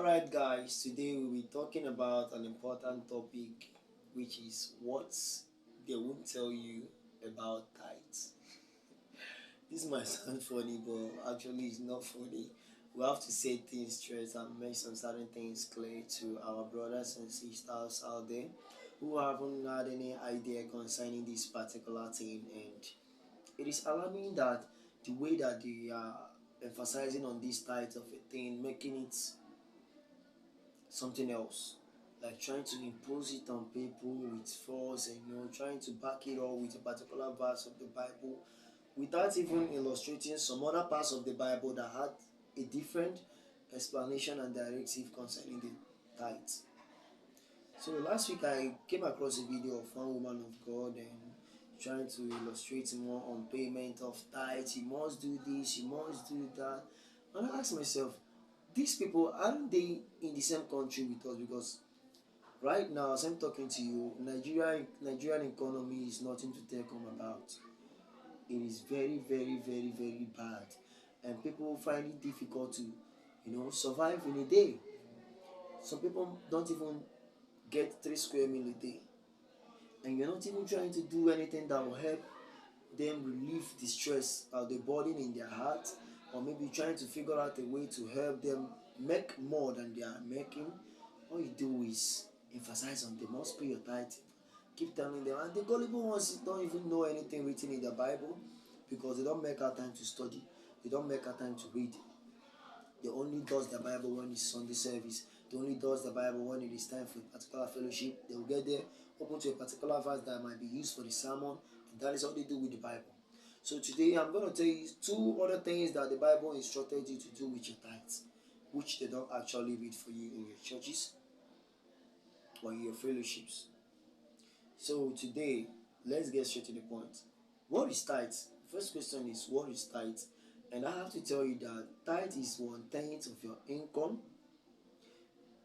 Alright, guys, today we'll be talking about an important topic, which is what they won't tell you about tithes. This might sound funny, but actually, it's not funny. We have to say things straight and make some certain things clear to our brothers and sisters out there who haven't had any idea concerning this particular thing. And it is alarming that the way that they are emphasizing on this type of a thing, making it something else, like trying to impose it on people with force, and trying to back it up with a particular verse of the Bible without even illustrating some other parts of the Bible that had a different explanation and directive concerning the tithes. So last week I came across a video of one woman of God and trying to illustrate more on payment of tithes. You must do this, you must do that. And I asked myself, these people, aren't they in the same country with us? Because right now, as I'm talking to you, Nigerian economy is nothing to take home about. It is very, very, very, very bad, and people find it difficult to, survive in a day. Some people don't even get 3 square meal a day, and you're not even trying to do anything that will help them relieve the stress or the burden in their heart, or maybe trying to figure out a way to help them make more than they are making. All you do is emphasize on they must pay your tithe. Keep telling them, and the gullible ones don't even know anything written in the Bible because they don't make our time to study, they don't make our time to read. They only does the Bible when it's Sunday service. They only does the Bible when it is time for a particular fellowship. They will get there, open to a particular verse that might be used for the sermon, and that is all they do with the Bible. So today I'm going to tell you two other things that the Bible instructed you to do with your tithes, which they don't actually read for you in your churches or in your fellowships. So today, let's get straight to the point. What is tithe? First question is, what is tithe? And I have to tell you that tithe is 1/10 of your income,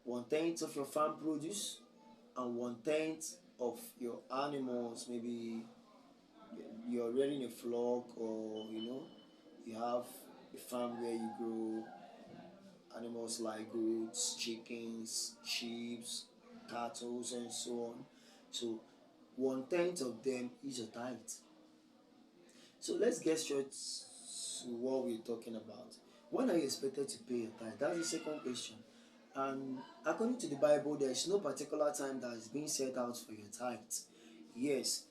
1/10 of your farm produce, and 1/10 of your animals. Maybe you're rearing a flock, or you have a farm where you grow animals like goats, chickens, sheep, cattle, and so on. So 1/10 of them is a tithe. So let's get straight to what we're talking about. When are you expected to pay your tithe? That's the second question. And according to the Bible, there is no particular time that is being set out for your tithe. Yes,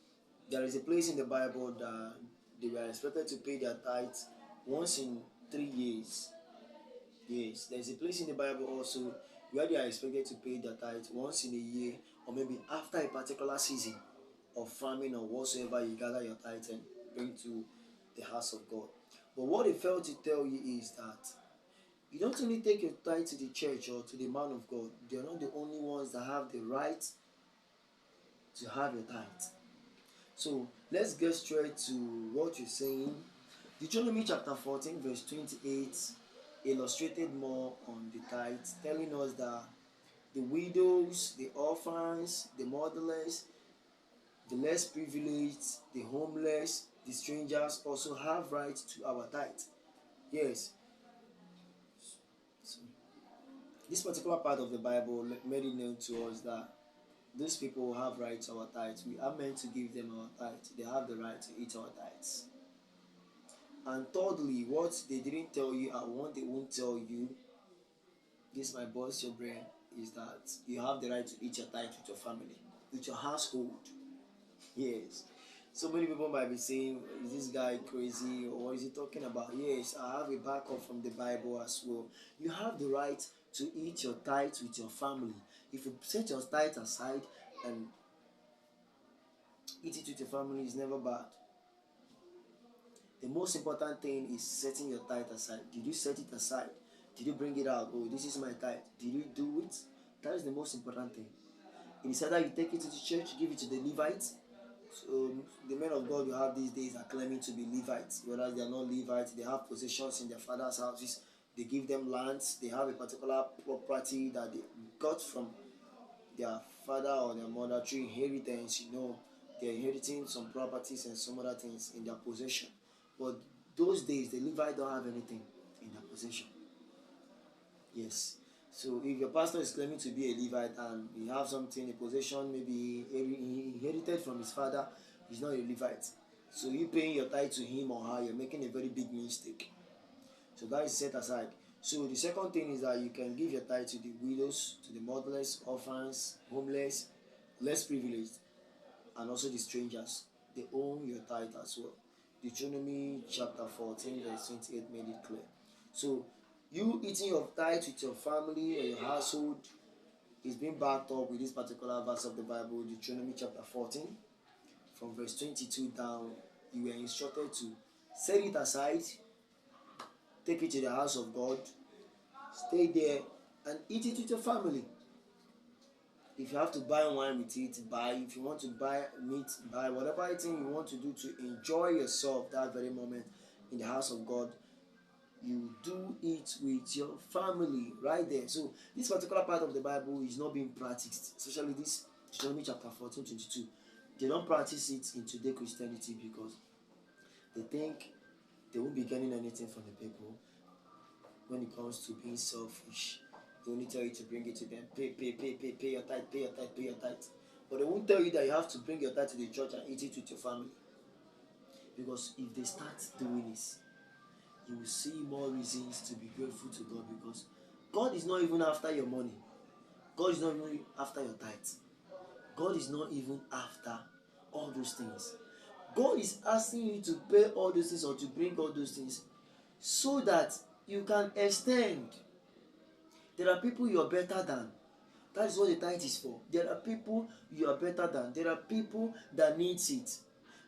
there is a place in the Bible that they were expected to pay their tithe once in 3 years. Yes, there's a place in the Bible also where they are expected to pay their tithe once in a year, or maybe after a particular season of farming or whatsoever. You gather your tithe and bring to the house of God. But what they fail to tell you is that you don't only take your tithe to the church or to the man of God. They are not the only ones that have the right to have your tithe. So let's get straight to what you're saying. Deuteronomy chapter 14, verse 28 illustrated more on the tithe, telling us that the widows, the orphans, the motherless, the less privileged, the homeless, the strangers also have right to our tithe. Yes. So this particular part of the Bible made it known to us that those people have right to our tithe. We are meant to give them our tithe. They have the right to eat our tithes. And thirdly, what they didn't tell you and what they won't tell you, this might burst your brain, is that you have the right to eat your tithe with your family, with your household. Yes. So many people might be saying, is this guy crazy, or what is he talking about? Yes, I have a backup from the Bible as well. You have the right to eat your tithe with your family. If you set your tithe aside and eat it with your family, is never bad. The most important thing is setting your tithe aside. Did you set it aside? Did you bring it out? Oh, this is my tithe. Did you do it? That is the most important thing. It is either you take it to the church, give it to the Levites. So the men of God you have these days are claiming to be Levites, whereas they are not Levites. They have possessions in their father's houses. They give them lands. They have a particular property that they got from their father or their mother through inheritance. They're inheriting some properties and some other things in their possession. But those days, the Levites don't have anything in their possession. Yes. So if your pastor is claiming to be a Levite and he have something, a possession, maybe he inherited from his father, he's not a Levite. So you paying your tithe to him or her, you're making a very big mistake. So that is set aside. So the second thing is that you can give your tithe to the widows, to the motherless, orphans, homeless, less privileged, and also the strangers. They own your tithe as well. Deuteronomy chapter 14, verse 28 made it clear. So you eating your tithe with your family or your household is being backed up with this particular verse of the Bible, Deuteronomy chapter 14, from verse 22 down. You were instructed to set it aside, take it to the house of God, stay there, and eat it with your family. If you have to buy wine with it, buy. If you want to buy meat, buy. Whatever thing you want to do to enjoy yourself that very moment in the house of God, you do it with your family right there. So this particular part of the Bible is not being practiced, especially this Deuteronomy chapter 14:22. They don't practice it in today Christianity because they think they won't be getting anything from the people when it comes to being selfish. They only tell you to bring it to them. Pay your tithe, pay your tithe, pay your tithe. But they won't tell you that you have to bring your tithe to the church and eat it with your family. Because if they start doing this, you will see more reasons to be grateful to God, because God is not even after your money. God is not even after your tithe. God is not even after all those things. God is asking you to pay all those things or to bring all those things so that you can extend. There are people you are better than. That is what the tithe is for. There are people you are better than. There are people that needs it.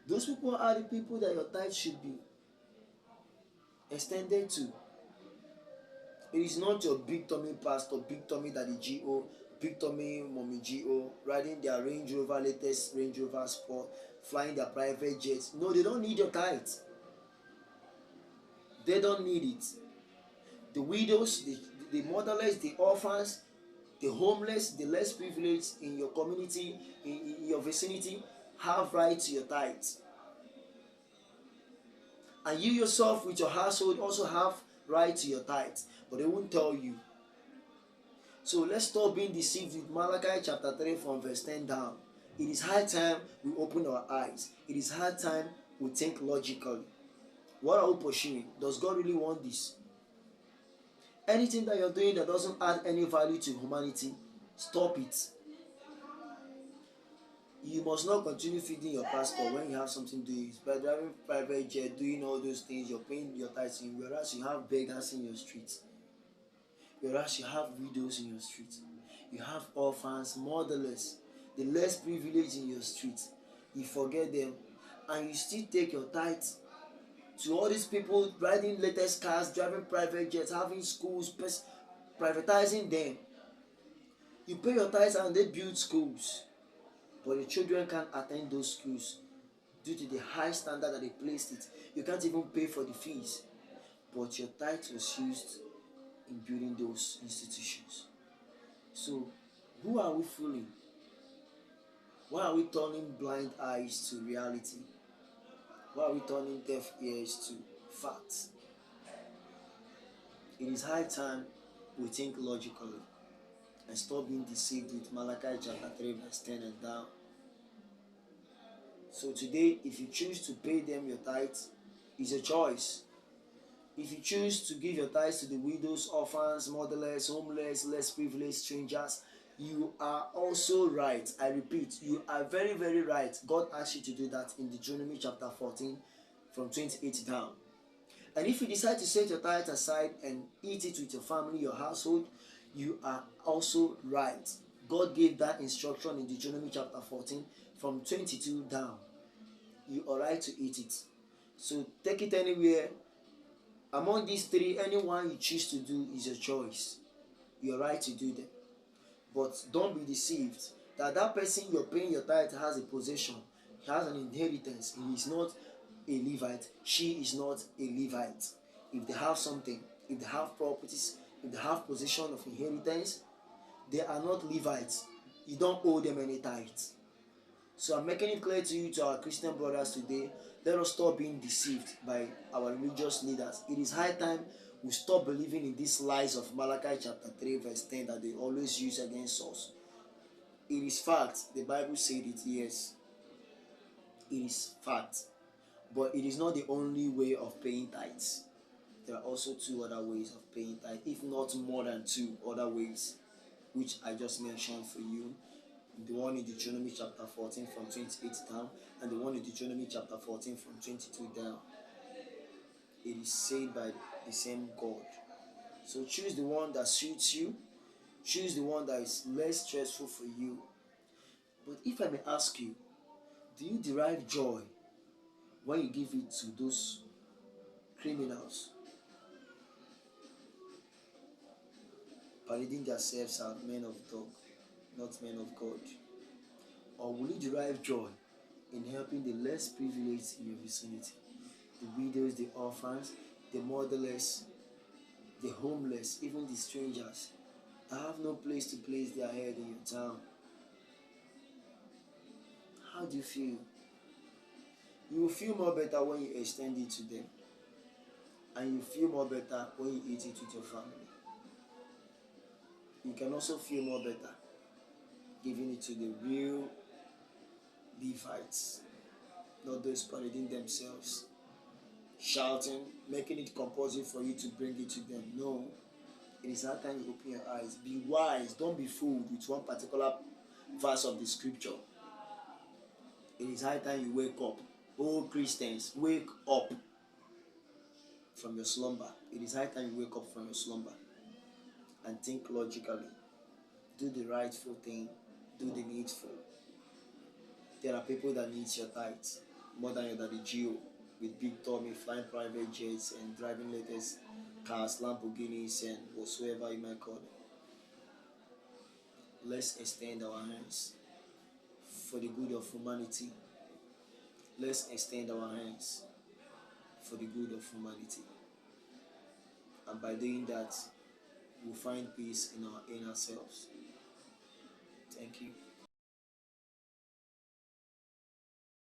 Those people are the people that your tithe should be extended to. It is not your big tummy pastor, big tummy daddy GO, big tummy mommy GO, riding their Range Rover, latest Range Rover Sport, flying their private jets. No, they don't need your tithe. They don't need it. The widows, the motherless, the orphans, the homeless, the less privileged in your community, in your vicinity, have right to your tithe. And you yourself with your household also have right to your tithe, but they won't tell you. So let's stop being deceived with Malachi chapter 3 from verse 10 down. It is high time we open our eyes. It is high time we think logically. What are we pursuing? Does God really want this? Anything that you're doing that doesn't add any value to humanity, stop it. You must not continue feeding your pastor when you have something to do. By driving private jet, doing all those things, you're paying your tithes in, whereas you have beggars in your streets. Whereas you have widows in your street. You have orphans, motherless, the less privileged in your street. You forget them and you still take your tithe to all these people riding latest cars, driving private jets, having schools, privatizing them. You pay your tithes and they build schools, but the children can't attend those schools due to the high standard that they placed it. You can't even pay for the fees, but your tithe was used in building those institutions. So, who are we fooling? Why are we turning blind eyes to reality? Why are we turning deaf ears to facts? It is high time we think logically and stop being deceived with Malachi chapter 3 verse 10 and down. So today, if you choose to pay them your tithe, it's a choice. If you choose to give your tithes to the widows, orphans, motherless, homeless, less privileged, strangers, you are also right. I repeat, you are very, very right. God asked you to do that in Deuteronomy chapter 14 from 28 down. And if you decide to set your tithe aside and eat it with your family, your household, you are also right. God gave that instruction in Deuteronomy chapter 14 from 22 down. You are right to eat it. So take it anywhere. Among these three, anyone you choose to do is your choice. You're right to do them. But don't be deceived that that person you're paying your tithe has a possession, he has an inheritance. He is not a Levite. She is not a Levite. If they have something, if they have properties, if they have possession of inheritance, they are not Levites. You don't owe them any tithes. So I'm making it clear to you, to our Christian brothers today, let us stop being deceived by our religious leaders. It is high time We stop believing in these lies of Malachi chapter 3 verse 10 that they always use against us. It is fact. The Bible said it, yes. It is fact. But it is not the only way of paying tithes. There are also two other ways of paying tithe, if not more than two other ways, which I just mentioned for you. The one in Deuteronomy chapter 14 from 28 down, and the one in Deuteronomy chapter 14 from 22 down. It is said by the same God. So choose the one that suits you. Choose the one that is less stressful for you. But if I may ask you, do you derive joy when you give it to those criminals, parading themselves as men of dog, not men of God? Or will you derive joy in helping the less privileged in your vicinity? The widows, the orphans, the motherless, the homeless, even the strangers that have no place to place their head in your town. How do you feel? You will feel more better when you extend it to them. And you feel more better when you eat it with your family. You can also feel more better giving it to the real Levites, not those parading themselves, shouting, making it compulsory for you to bring it to them. No, it is that time you open your eyes. Be wise. Don't be fooled with one particular verse of the scripture. It is high time you wake up. Oh, Christians, wake up from your slumber. It is high time you wake up from your slumber and think logically. Do the rightful thing. Do the needful. There are people that need your tithes more than your daddy Gio, with big tummy, flying private jets, and driving latest cars, Lamborghinis, and whatsoever you might call them. Let's extend our hands for the good of humanity. Let's extend our hands for the good of humanity. And by doing that, we'll find peace in our inner selves. Thank you.